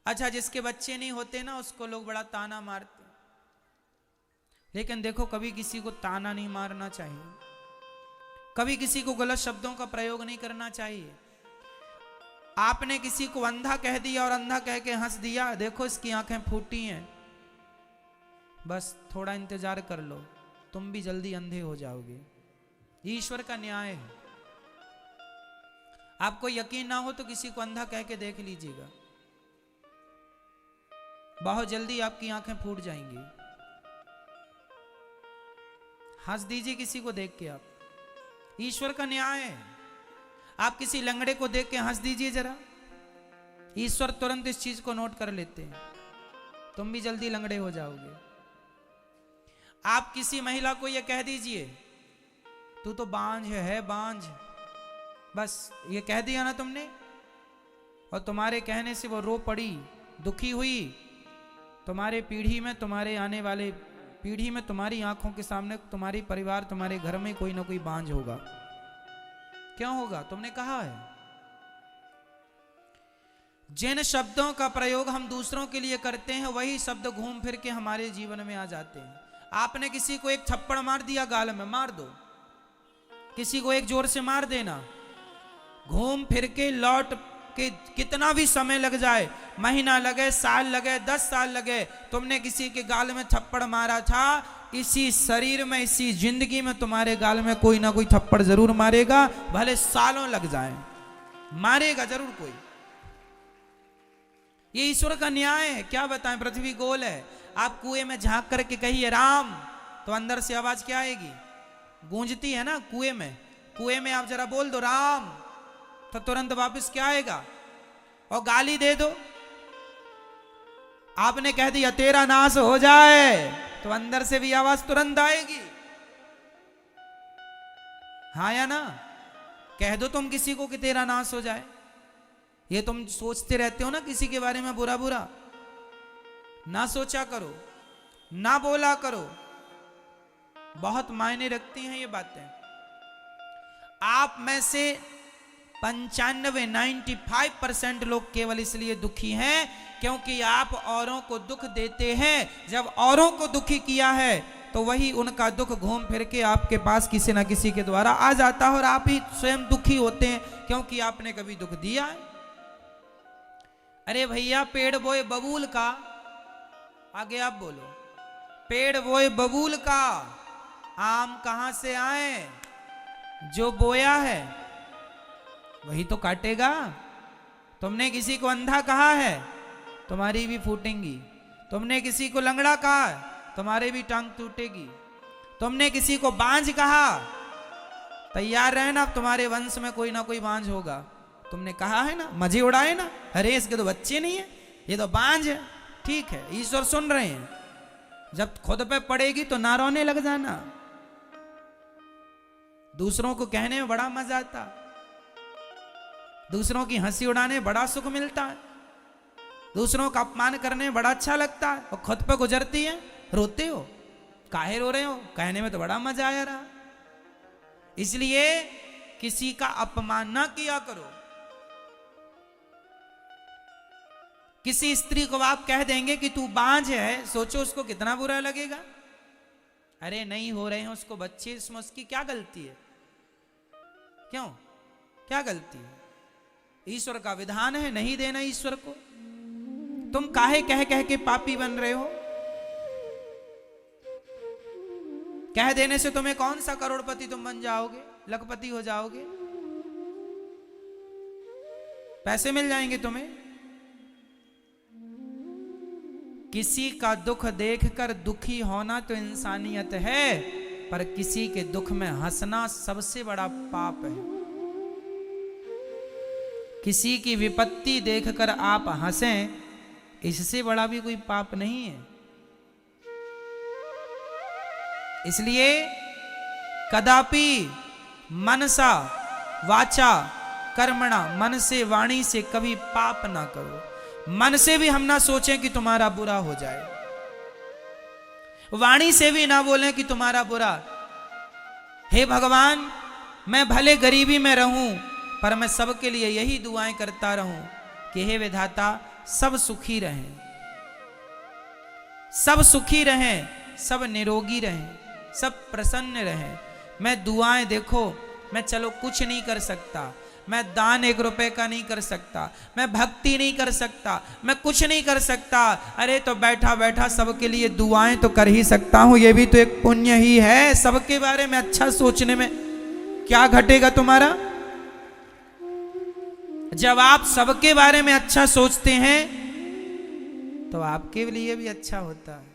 अच्छा, जिसके बच्चे नहीं होते ना उसको लोग बड़ा ताना मारते, लेकिन देखो कभी किसी को ताना नहीं मारना चाहिए, कभी किसी को गलत शब्दों का प्रयोग नहीं करना चाहिए। आपने किसी को अंधा कह दिया और अंधा कह के हंस दिया, देखो इसकी आंखें फूटी हैं, बस थोड़ा इंतजार कर लो, तुम भी जल्दी अंधे हो जाओगे। ईश्वर का न्याय है। आपको यकीन ना हो तो किसी को अंधा कह के देख लीजिएगा, बहुत जल्दी आपकी आंखें फूट जाएंगी। हंस दीजिए किसी को देख के, आप, ईश्वर का न्याय है। आप किसी लंगड़े को देख के हंस दीजिए जरा, ईश्वर तुरंत इस चीज को नोट कर लेते हैं, तुम भी जल्दी लंगड़े हो जाओगे। आप किसी महिला को यह कह दीजिए तू तो बांझ है बांझ, बस ये कह दिया ना तुमने, और तुम्हारे कहने से वो रो पड़ी, दुखी हुई, तुम्हारे पीढ़ी में, तुम्हारे आने वाले पीढ़ी में, तुम्हारी आंखों के सामने तुम्हारी परिवार, तुम्हारे घर में कोई ना कोई बांझ होगा। क्यों होगा? तुमने कहा है। जिन शब्दों का प्रयोग हम दूसरों के लिए करते हैं वही शब्द घूम फिर के हमारे जीवन में आ जाते हैं। आपने किसी को एक थप्पड़ मार दिया, गाल में मार दो, किसी को एक जोर से मार देना, घूम फिर के लौट के कितना भी समय लग जाए, महीना लगे, साल लगे, 10 साल लगे, तुमने किसी के गाल में थप्पड़ मारा था, इसी शरीर में, इसी जिंदगी में तुम्हारे गाल में कोई ना कोई थप्पड़ जरूर मारेगा, भले सालों लग जाए, मारेगा जरूर कोई। ये ईश्वर का न्याय है। क्या बताएं, पृथ्वी गोल है। आप कुएं में झांक करके कहिए राम, तो अंदर से आवाज क्या आएगी? गूंजती है ना कुएं में। कुएं में आप जरा बोल दो राम, तो तुरंत वापस क्या आएगा? और गाली दे दो, आपने कह दिया तेरा नाश हो जाए, तो अंदर से भी आवाज तुरंत आएगी। हाँ या ना? कह दो तुम किसी को कि तेरा नाश हो जाए, ये तुम सोचते रहते हो ना किसी के बारे में बुरा बुरा, ना सोचा करो, ना बोला करो, बहुत मायने रखती हैं ये बातें। आप में से 95% लोग केवल इसलिए दुखी हैं क्योंकि आप औरों को दुख देते हैं। जब औरों को दुखी किया है तो वही उनका दुख घूम फिर के आपके पास किसी ना किसी के द्वारा आ जाता है, और आप ही स्वयं दुखी होते हैं क्योंकि आपने कभी दुख दिया है। अरे भैया, पेड़ बोए बबूल का, आगे आप बोलो, पेड़ बोए बबूल का, आम कहां से आए? जो बोया है वही तो काटेगा। तुमने किसी को अंधा कहा है, तुम्हारी भी फूटेंगी। तुमने किसी को लंगड़ा कहा, तुम्हारे भी टांग टूटेगी। तुमने किसी को बांझ कहा, तैयार रहना, तुम्हारे वंश में कोई ना कोई बांझ होगा। तुमने कहा है ना, मजे उड़ाए ना, अरे इसके तो बच्चे नहीं है, ये तो बांझ है। ठीक है, ईश्वर सुन रहे हैं, जब खुद पे पड़ेगी तो ना रोने लग जाना। दूसरों को कहने में बड़ा मजा आता, दूसरों की हंसी उड़ाने में बड़ा सुख मिलता है, दूसरों का अपमान करने में बड़ा अच्छा लगता है, और खुद पे गुजरती है, रोते हो, काहे रो रहे हो? कहने में तो बड़ा मजा आया रहा। इसलिए किसी का अपमान ना किया करो। किसी स्त्री को आप कह देंगे कि तू बांझ है, सोचो उसको कितना बुरा लगेगा। अरे नहीं हो रहे हैं उसको बच्चे, इसमें उसकी क्या गलती है? क्यों, क्या गलती है? ईश्वर का विधान है नहीं देना ईश्वर को। तुम काहे कह कह के पापी बन रहे हो? कह देने से तुम्हें कौन सा करोड़पति तुम बन जाओगे, लखपति हो जाओगे, पैसे मिल जाएंगे तुम्हें। किसी का दुख देखकर दुखी होना तो इंसानियत है, पर किसी के दुख में हंसना सबसे बड़ा पाप है। किसी की विपत्ति देखकर आप हंसें, इससे बड़ा भी कोई पाप नहीं है। इसलिए कदापि मनसा वाचा कर्मणा, मन से वाणी से कभी पाप ना करो। मन से भी हम ना सोचें कि तुम्हारा बुरा हो जाए, वाणी से भी ना बोलें कि तुम्हारा बुरा। हे भगवान, मैं भले गरीबी में रहूं पर मैं सबके लिए यही दुआएं करता रहूं कि हे विधाता, सब सुखी रहें, सब सुखी रहें, सब निरोगी रहें, सब प्रसन्न रहें। मैं दुआएं, देखो मैं चलो कुछ नहीं कर सकता, मैं दान 1 रुपए का नहीं कर सकता, मैं भक्ति नहीं कर सकता, मैं कुछ नहीं कर सकता, अरे तो बैठा बैठा सबके लिए दुआएं तो कर ही सकता हूं, ये भी तो एक पुण्य ही है। सबके बारे में अच्छा सोचने में क्या घटेगा तुम्हारा? जब आप सबके बारे में अच्छा सोचते हैं तो आपके लिए भी अच्छा होता है।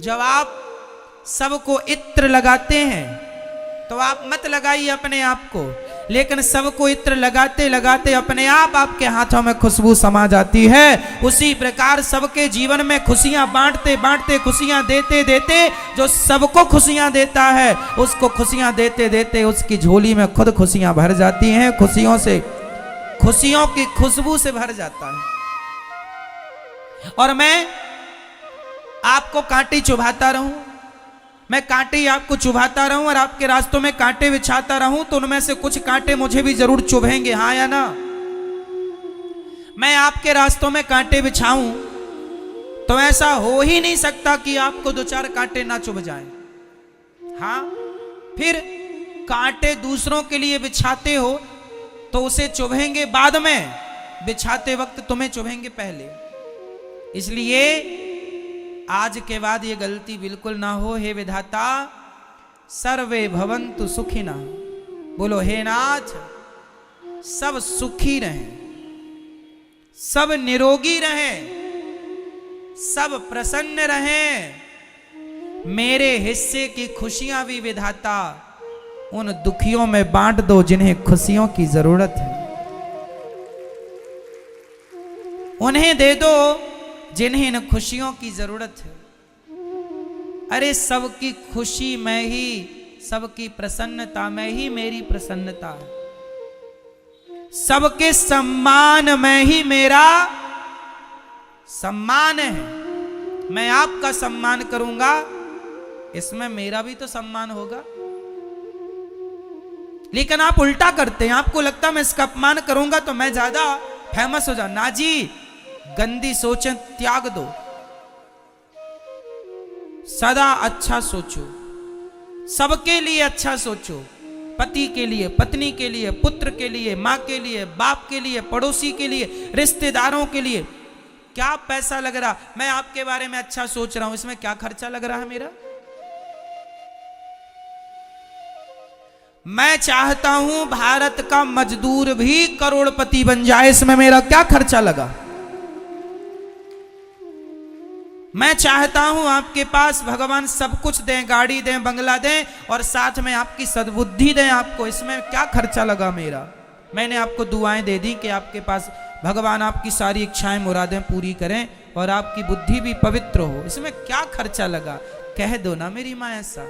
जब आप सबको इत्र लगाते हैं तो आप मत लगाइए अपने आप को, लेकिन सबको इत्र लगाते लगाते अपने आप आपके हाथों में खुशबू समा जाती है। उसी प्रकार सबके जीवन में खुशियां बांटते बांटते, खुशियां देते देते, जो सबको खुशियां देता है उसको खुशियां देते देते उसकी झोली में खुद खुशियां भर जाती हैं, खुशियों से, खुशियों की खुशबू से भर जाता है। और मैं आपको कांटे चुभाता रहूं, मैं कांटे आपको चुभाता रहूं और आपके रास्तों में कांटे बिछाता रहूं, तो उनमें से कुछ कांटे मुझे भी जरूर चुभेंगे, हाँ या ना? मैं आपके रास्तों में कांटे बिछाऊं तो ऐसा हो ही नहीं सकता कि आपको 2-4 कांटे ना चुभ जाएं। हाँ, फिर कांटे दूसरों के लिए बिछाते हो तो उसे चुभेंगे बाद में, बिछाते वक्त तुम्हें चुभेंगे पहले। इसलिए आज के बाद ये गलती बिल्कुल ना हो। हे विधाता, सर्वे भवन्तु सुखिनः, बोलो हे नाथ, सब सुखी रहें, सब निरोगी रहें, सब प्रसन्न रहें। मेरे हिस्से की खुशियां भी विधाता उन दुखियों में बांट दो जिन्हें खुशियों की जरूरत है, उन्हें दे दो जिन्हें इन खुशियों की जरूरत है। अरे सबकी खुशी में ही, सबकी प्रसन्नता में ही मेरी प्रसन्नता है, सबके सम्मान में ही मेरा सम्मान है। मैं आपका सम्मान करूंगा, इसमें मेरा भी तो सम्मान होगा। लेकिन आप उल्टा करते हैं, आपको लगता है मैं इसका अपमान करूंगा तो मैं ज्यादा फेमस हो जाऊं। ना जी, गंदी सोचें त्याग दो, सदा अच्छा सोचो, सबके लिए अच्छा सोचो, पति के लिए, पत्नी के लिए, पुत्र के लिए, माँ के लिए, बाप के लिए, पड़ोसी के लिए, रिश्तेदारों के लिए। क्या पैसा लग रहा? मैं आपके बारे में अच्छा सोच रहा हूं, इसमें क्या खर्चा लग रहा है मेरा? मैं चाहता हूं भारत का मजदूर भी करोड़पति बन जाए, इसमें मेरा क्या खर्चा लगा? मैं चाहता हूं आपके पास भगवान सब कुछ दें, गाड़ी दें, बंगला दें और साथ में आपकी सद्बुद्धि दें आपको, इसमें क्या खर्चा लगा मेरा? मैंने आपको दुआएं दे दी कि आपके पास भगवान आपकी सारी इच्छाएं मुरादें पूरी करें और आपकी बुद्धि भी पवित्र हो, इसमें क्या खर्चा लगा? कह दो ना मेरी मां ऐसा।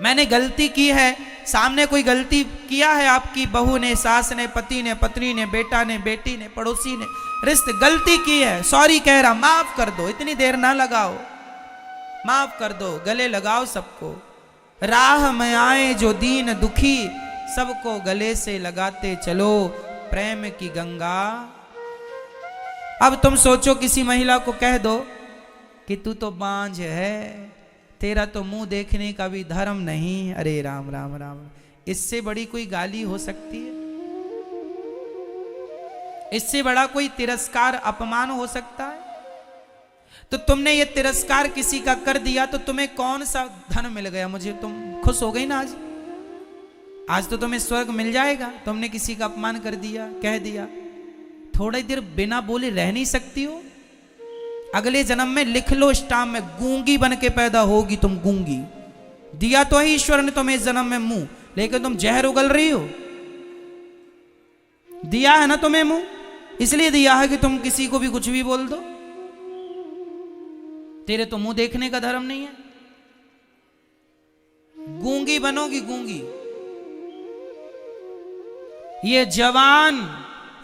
मैंने गलती की है, सामने कोई गलती किया है, आपकी बहू ने, सास ने, पति ने, पत्नी ने, बेटा ने, बेटी ने, पड़ोसी ने, रिश्ते, गलती की है, सॉरी कह रहा, माफ कर दो, इतनी देर ना लगाओ, माफ कर दो, गले लगाओ सबको। राह में आए जो दीन दुखी, सबको गले से लगाते चलो प्रेम की गंगा। अब तुम सोचो किसी महिला को कह दो कि तू तो बांझ है, तेरा तो मुंह देखने का भी धर्म नहीं। अरे राम राम राम, इससे बड़ी कोई गाली हो सकती है? इससे बड़ा कोई तिरस्कार, अपमान हो सकता है? तो तुमने ये तिरस्कार किसी का कर दिया तो तुम्हें कौन सा धन मिल गया? मुझे तुम खुश हो गई ना आज? आज तो तुम्हें स्वर्ग मिल जाएगा। तुमने किसी का अपमान कर दिया, कह दिया, थोड़ी देर बिना बोले रह नहीं सकती हो? अगले जन्म में लिख लो स्टाम्प में, गूंगी बन के पैदा होगी तुम, गूंगी। दिया तो है ईश्वर ने तुम्हें इस जन्म में मुंह, लेकिन तुम जहर उगल रही हो। दिया है ना तुम्हें मुंह, इसलिए दिया है कि तुम किसी को भी कुछ भी बोल दो। तेरे तो मुंह देखने का धर्म नहीं है, गूंगी बनोगी, गूंगी। ये जवान,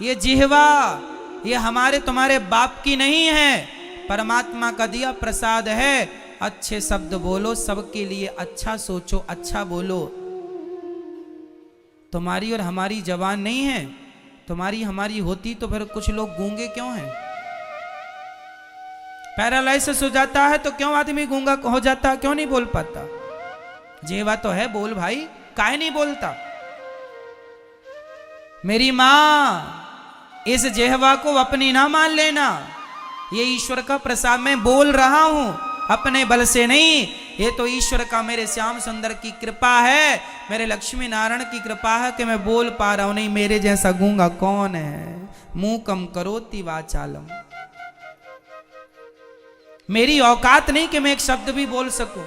ये जिह्वा, ये हमारे तुम्हारे बाप की नहीं है, परमात्मा का दिया प्रसाद है। अच्छे शब्द बोलो, सबके लिए अच्छा सोचो, अच्छा बोलो। तुम्हारी और हमारी जबान नहीं है, तुम्हारी हमारी होती तो फिर कुछ लोग गूंगे क्यों हैं? पैरालाइसिस हो जाता है तो क्यों आदमी गूंगा हो जाता, क्यों नहीं बोल पाता? जेवा तो है, बोल भाई, काहे नहीं बोलता? मेरी मां, इस जेहवा को अपनी ना मान लेना, ये ईश्वर का प्रसाद। मैं बोल रहा हूं अपने बल से नहीं, ये तो ईश्वर का, मेरे श्याम सुंदर की कृपा है, मेरे लक्ष्मी नारायण की कृपा है कि मैं बोल पा रहा हूं। नहीं मेरे जैसा गूंगा कौन है? मुंह कम करोति वाचालम। मेरी औकात नहीं कि मैं एक शब्द भी बोल सकूं।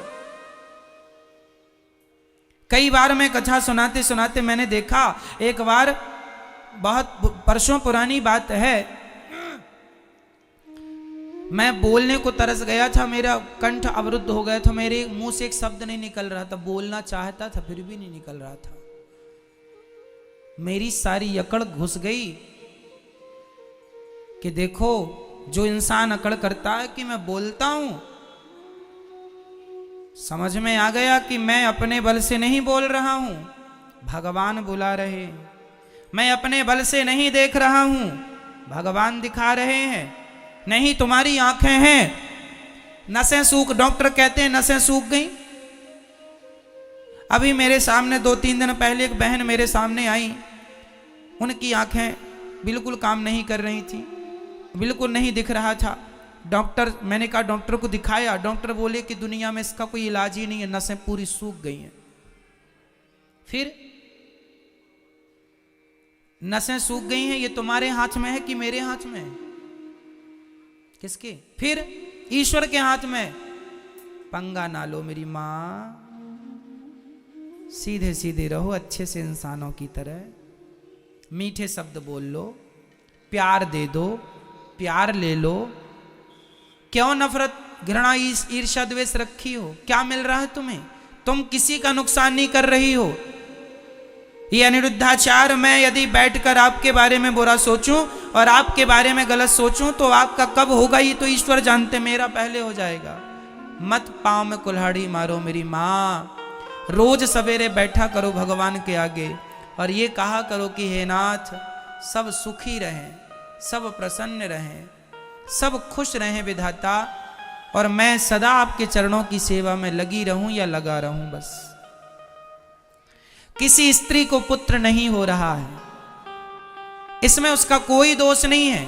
कई बार मैं कथा सुनाते सुनाते मैंने देखा, एक बार बहुत वर्षों पुरानी बात है, मैं बोलने को तरस गया था, मेरा कंठ अवरुद्ध हो गया था, मेरे मुंह से एक शब्द नहीं निकल रहा था, बोलना चाहता था फिर भी नहीं निकल रहा था। मेरी सारी अकड़ घुस गई कि देखो, जो इंसान अकड़ करता है कि मैं बोलता हूं, समझ में आ गया कि मैं अपने बल से नहीं बोल रहा हूं, भगवान बुला रहे। मैं अपने बल से नहीं देख रहा हूं, भगवान दिखा रहे हैं। नहीं तुम्हारी आंखें हैं, नसें सूख, डॉक्टर कहते हैं नसें सूख गई। अभी मेरे सामने 2-3 दिन पहले एक बहन मेरे सामने आई, उनकी आंखें बिल्कुल काम नहीं कर रही थी, बिल्कुल नहीं दिख रहा था। डॉक्टर, मैंने कहा डॉक्टर को दिखाया, डॉक्टर बोले कि दुनिया में इसका कोई इलाज ही नहीं है, नसें पूरी सूख गई हैं। फिर नसें सूख गई हैं, ये तुम्हारे हाथ में है कि मेरे हाथ में है? किसके? फिर ईश्वर के हाथ में। पंगा ना लो मेरी मां, सीधे सीधे रहो, अच्छे से इंसानों की तरह, मीठे शब्द बोल लो, प्यार दे दो, प्यार ले लो। क्यों नफरत, घृणा, ईर्ष्या, द्वेष रखी हो? क्या मिल रहा है तुम्हें? तुम किसी का नुकसान नहीं कर रही हो। ये अनिरुद्धाचार्य, मैं यदि बैठकर आपके बारे में बुरा सोचूं और आपके बारे में गलत सोचूं तो आपका कब होगा ये तो ईश्वर जानते, मेरा पहले हो जाएगा। मत पांव में कुल्हाड़ी मारो मेरी मां। रोज सवेरे बैठा करो भगवान के आगे और ये कहा करो कि हे नाथ, सब सुखी रहें, सब प्रसन्न रहें, सब खुश रहें विधाता, और मैं सदा आपके चरणों की सेवा में लगी रहूं या लगा रहूं बस। किसी स्त्री को पुत्र नहीं हो रहा है, इसमें उसका कोई दोष नहीं है।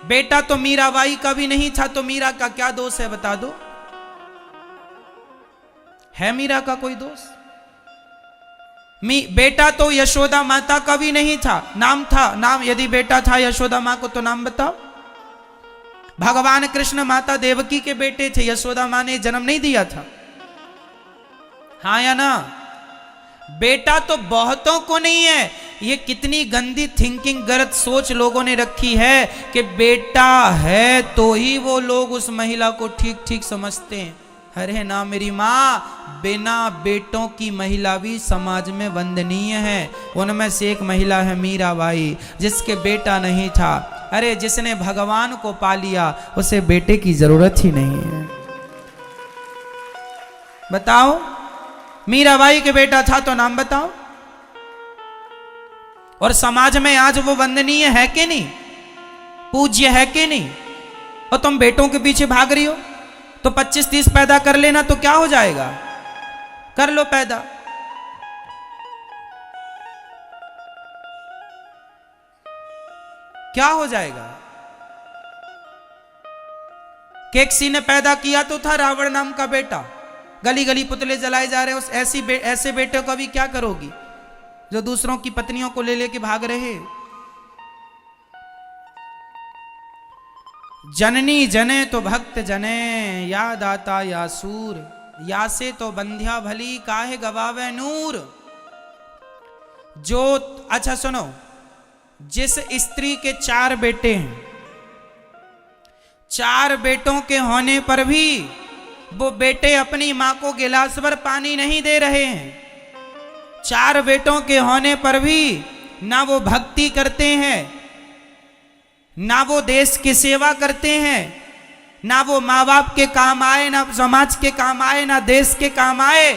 बेटा तो मीराबाई का भी नहीं था, तो मीरा का क्या दोष है बता दो? है मीरा का कोई दोष? बेटा तो यशोदा माता का भी नहीं था, नाम था, नाम यदि बेटा था यशोदा मां को तो नाम बताओ। भगवान कृष्ण माता देवकी के बेटे थे, यशोदा मां ने जन्म नहीं दिया था, हाँ या ना? बेटा तो बहुतों को नहीं है। ये कितनी गंदी थिंकिंग, गलत सोच लोगों ने रखी है कि बेटा है तो ही वो लोग उस महिला को ठीक ठीक समझते हैं। अरे ना मेरी माँ, बिना बेटों की महिला भी समाज में वंदनीय है। उनमें से एक महिला है मीराबाई, जिसके बेटा नहीं था। अरे जिसने भगवान को पा लिया उसे बेटे की जरूरत ही नहीं है। बताओ, मीराबाई के बेटा था तो नाम बताओ। और समाज में आज वो वंदनीय है कि नहीं, पूज्य है कि नहीं? और तुम बेटों के पीछे भाग रही हो। तो 25-30 पैदा कर लेना तो क्या हो जाएगा? कर लो पैदा। क्या हो जाएगा? केकसी ने पैदा किया तो था रावण नाम का बेटा, गली गली पुतले जलाए जा रहे। उस ऐसे बेटे को अभी क्या करोगी जो दूसरों की पत्नियों को ले लेके भाग रहे? जननी जने तो भक्त जने, या दाता या सूर, या से तो बंध्या भली, काहे गवावे नूर। जो, अच्छा सुनो, जिस स्त्री के 4 बेटे हैं, 4 बेटों के होने पर भी वो बेटे अपनी मां को गिलास भर पानी नहीं दे रहे हैं। 4 बेटों के होने पर भी ना वो भक्ति करते हैं, ना वो देश की सेवा करते हैं, ना वो माँ बाप के काम आए, ना समाज के काम आए, ना देश के काम आए।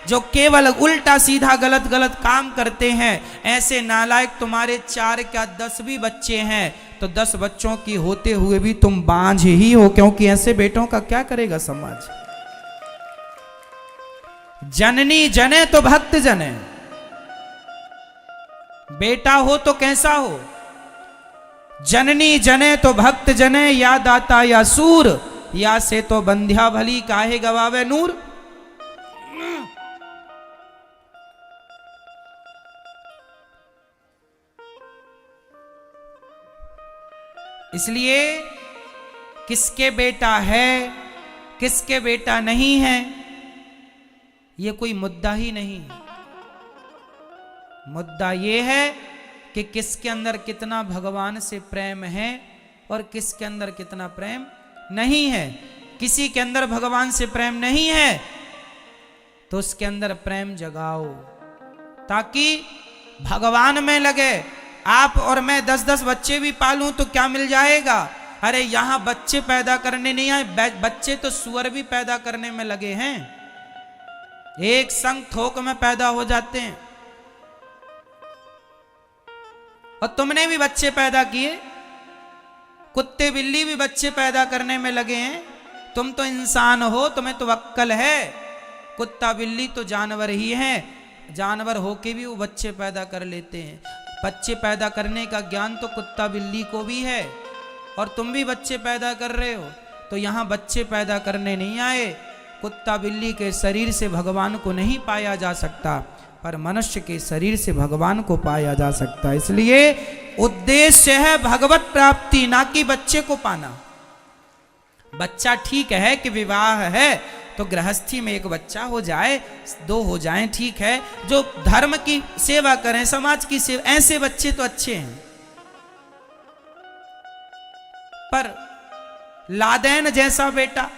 जो केवल उल्टा सीधा गलत गलत काम करते हैं, ऐसे नालायक तुम्हारे 4 क्या 10 भी बच्चे हैं तो 10 बच्चों की होते हुए भी तुम बांझ ही हो, क्योंकि ऐसे बेटों का क्या करेगा समाज। जननी जने तो भक्त जने, बेटा हो तो कैसा हो, जननी जने तो भक्त जने, या दाता या सूर, या से तो बंध्या भली काहे गवावे नूर। इसलिए किसके बेटा है किसके बेटा नहीं है ये कोई मुद्दा ही नहीं है। मुद्दा ये है कि किसके अंदर कितना भगवान से प्रेम है और किसके अंदर कितना प्रेम नहीं है। किसी के अंदर भगवान से प्रेम नहीं है तो उसके अंदर प्रेम जगाओ, ताकि भगवान में लगे। आप और मैं 10-10 बच्चे भी पालूं तो क्या मिल जाएगा। अरे यहां बच्चे पैदा करने नहीं आए, बच्चे तो सुअर भी पैदा करने में लगे हैं, एक संग थोक में पैदा हो जाते हैं। और तुमने भी बच्चे पैदा किए, कुत्ते बिल्ली भी बच्चे पैदा करने में लगे हैं। तुम तो इंसान हो, तुम्हें तो अक्ल है। कुत्ता बिल्ली तो जानवर ही हैं, जानवर होके भी वो बच्चे पैदा कर लेते हैं। बच्चे पैदा करने का ज्ञान तो कुत्ता बिल्ली को भी है, और तुम भी बच्चे पैदा कर रहे हो। तो यहाँ बच्चे पैदा करने नहीं आए। कुत्ता बिल्ली के शरीर से भगवान को नहीं पाया जा सकता, पर मनुष्य के शरीर से भगवान को पाया जा सकता है। इसलिए उद्देश्य है भगवत प्राप्ति, ना कि बच्चे को पाना। बच्चा ठीक है कि विवाह है तो गृहस्थी में एक बच्चा हो जाए, 2 हो जाएं, ठीक है। जो धर्म की सेवा करें, समाज की सेवा, ऐसे बच्चे तो अच्छे हैं। पर लादेन जैसा बेटा,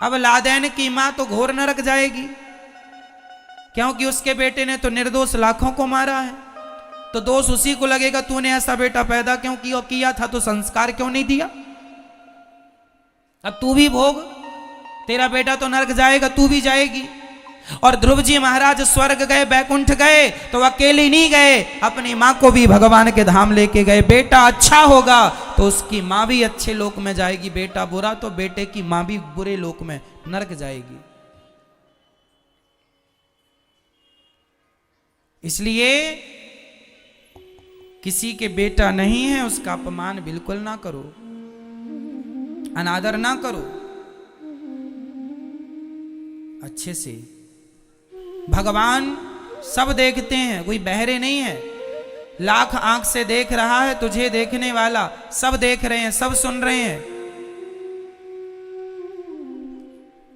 अब लादेन की मां तो घोर नरक जाएगी, क्योंकि उसके बेटे ने तो निर्दोष लाखों को मारा है। तो दोष उसी को लगेगा, तूने ऐसा बेटा पैदा क्यों किया था, तो संस्कार क्यों नहीं दिया। अब तू भी भोग, तेरा बेटा तो नरक जाएगा, तू भी जाएगी। और ध्रुव जी महाराज स्वर्ग गए, बैकुंठ गए तो अकेले नहीं गए, अपनी मां को भी भगवान के धाम लेके गए। बेटा अच्छा होगा तो उसकी मां भी अच्छे लोक में जाएगी, बेटा बुरा तो बेटे की मां भी बुरे लोक में नरक जाएगी। इसलिए किसी के बेटा नहीं है उसका अपमान बिल्कुल ना करो, अनादर ना करो। अच्छे से भगवान सब देखते हैं, कोई बहरे नहीं है। लाख आंख से देख रहा है तुझे देखने वाला, सब देख रहे हैं, सब सुन रहे हैं।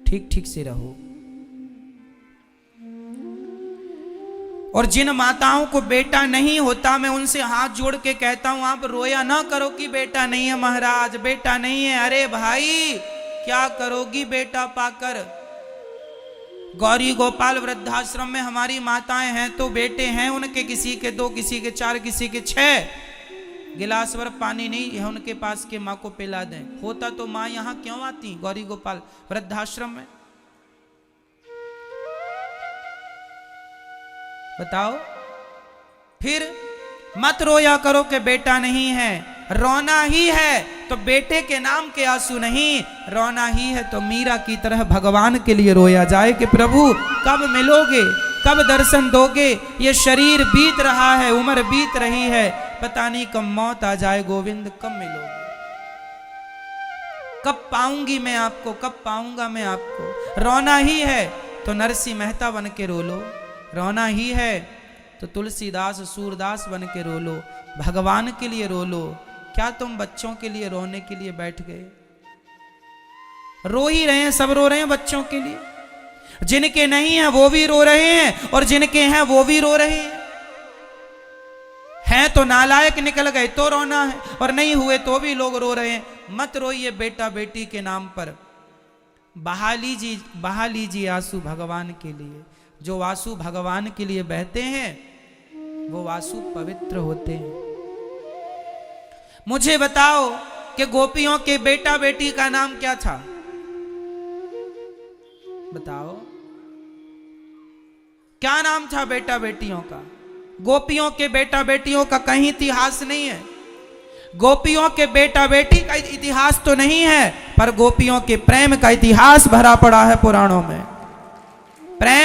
ठीक ठीक से रहो। और जिन माताओं को बेटा नहीं होता, मैं उनसे हाथ जोड़ के कहता हूं, आप रोया ना करो कि बेटा नहीं है महाराज, बेटा नहीं है। अरे भाई क्या करोगी बेटा पाकर। गौरी गोपाल वृद्धाश्रम में हमारी माताएं हैं तो बेटे हैं उनके, किसी के 2, किसी के 4, किसी के 6 गिलास भर पानी नहीं है उनके पास के माँ को पिला दें। होता तो माँ यहाँ क्यों आती गौरी गोपाल वृद्धाश्रम में, बताओ। फिर मत रोया करो कि बेटा नहीं है। रोना ही है तो बेटे के नाम के आंसू नहीं, रोना ही है तो मीरा की तरह भगवान के लिए रोया जाए कि प्रभु कब मिलोगे, कब दर्शन दोगे। ये शरीर बीत रहा है, उम्र बीत रही है, पता नहीं कब मौत आ जाए गोविंद, कब मिलोगे, कब पाऊंगी मैं आपको, कब पाऊंगा मैं आपको। रोना ही है तो नरसिंह मेहता बन के रो लो, रोना ही है तो तुलसीदास सूरदास बन के रो लो, भगवान के लिए रो लो। क्या तुम बच्चों के लिए रोने के लिए बैठ गए। रो ही रहे हैं, सब रो रहे हैं बच्चों के लिए। जिनके नहीं है वो भी रो रहे हैं और जिनके हैं वो भी रो रहे हैं तो नालायक निकल गए तो रोना है, और नहीं हुए तो भी लोग रो रहे हैं। मत रोइए बेटा बेटी के नाम पर, बहा लीजिए आंसू भगवान के लिए। जो आंसू भगवान के लिए बहते हैं वो आंसू पवित्र होते हैं। मुझे बताओ कि गोपियों के बेटा बेटी का नाम क्या था। बताओ क्या नाम था बेटा बेटियों का? गोपियों के बेटा बेटियों का कहीं इतिहास नहीं है। गोपियों के बेटा बेटी का इतिहास तो नहीं है, पर गोपियों के प्रेम का इतिहास भरा पड़ा है पुराणों में। प्रेम